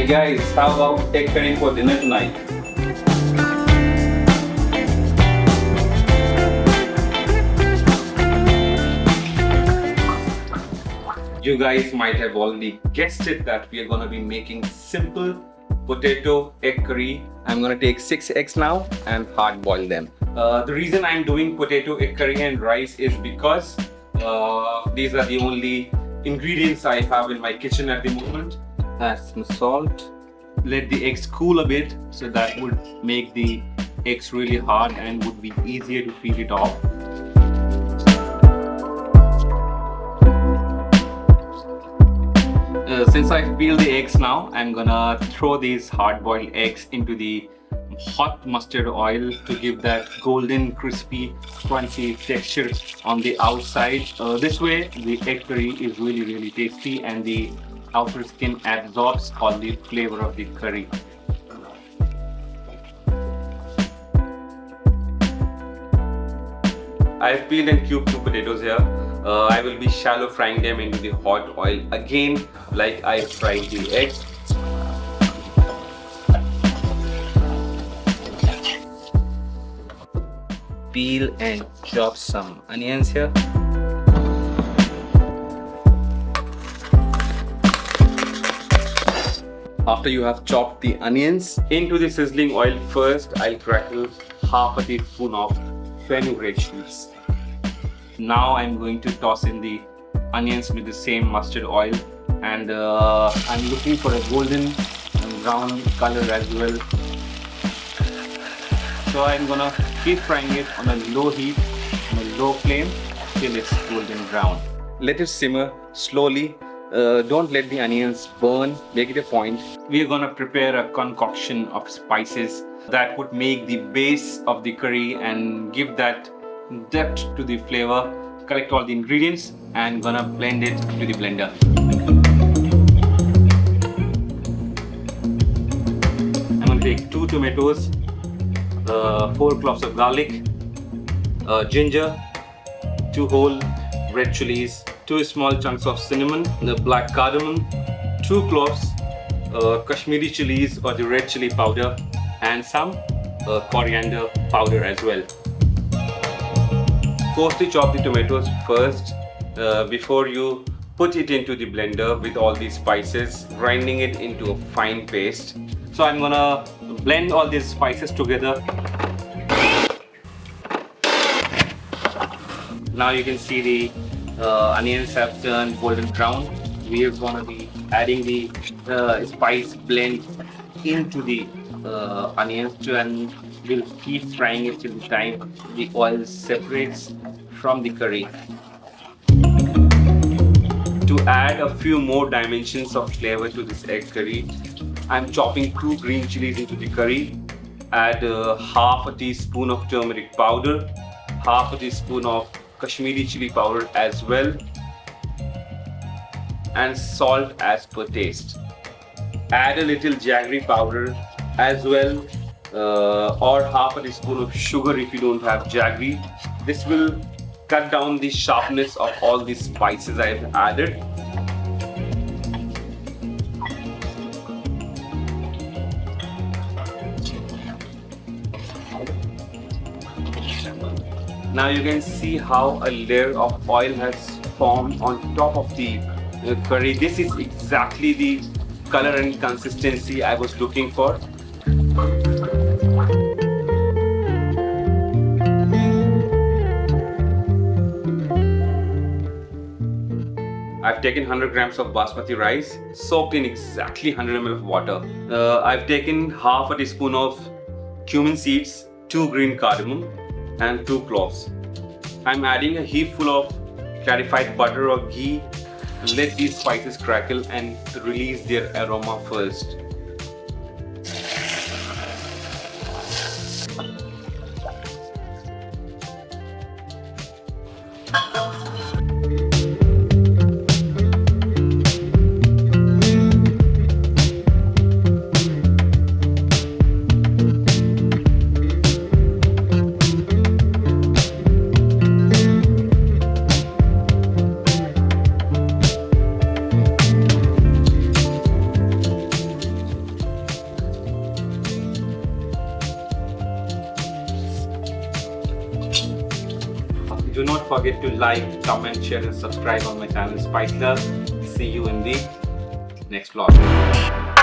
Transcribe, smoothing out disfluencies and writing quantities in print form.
Hey guys, how about egg curry for dinner tonight? You guys might have already guessed it that we are going to be making simple potato egg curry. I'm going to take 6 eggs now and hard boil them. The reason I'm doing potato egg curry and rice is because these are the only ingredients I have in my kitchen at the moment. Add some salt. Let the eggs cool a bit, so that would make the eggs really hard and would be easier to peel it off. Since I've peeled the eggs now, I'm gonna throw these hard-boiled eggs into the hot mustard oil to give that golden, crispy, crunchy texture on the outside. This way, the egg curry is really tasty and the outer skin absorbs all the flavor of the curry. I've peeled and cubed 2 potatoes here. I will be shallow frying them into the hot oil again, like I fried the eggs. Peel and chop some onions here. After you have chopped the onions, into the sizzling oil first, I'll crackle half a teaspoon of Fenugreek Seeds. Now I'm going to toss in the onions with the same mustard oil, and I'm looking for a golden and brown color as well. So I'm gonna keep frying it on a low heat, on a low flame till it's golden brown. Let it simmer slowly. Don't let the onions burn. Make it a point. We are gonna prepare a concoction of spices that would make the base of the curry and give that depth to the flavor. Collect all the ingredients and gonna blend it to the blender. I'm gonna take 2 tomatoes, 4 cloves of garlic, ginger, 2 whole red chilies, 2 small chunks of cinnamon, the black cardamom, 2 cloves, Kashmiri chilies or the red chili powder, and some coriander powder as well. Coarsely chop the tomatoes first before you put it into the blender with all these spices, grinding it into a fine paste. So I'm gonna blend all these spices together. Now you can see the onions have turned golden brown. We are gonna be adding the spice blend into the onions too, and we'll keep frying it till the time the oil separates from the curry. To add a few more dimensions of flavor to this egg curry, I'm chopping 2 green chilies into the curry. Add half a teaspoon of turmeric powder, half a teaspoon of Kashmiri chili powder as well, and salt as per taste. Add a little jaggery powder as well, or half a teaspoon of sugar if you don't have jaggery. This will cut down the sharpness of all the spices I've added. Now you can see how a layer of oil has formed on top of the curry. This is exactly the color and consistency I was looking for. I've taken 100 grams of basmati rice, soaked in exactly 100 ml of water. I've taken half a teaspoon of cumin seeds, 2 green cardamom, and 2 cloves. I'm adding a heap full of clarified butter or ghee. Let these spices crackle and release their aroma first. do not forget to like, comment, share and subscribe on my channel Spiceler. See you in the next vlog.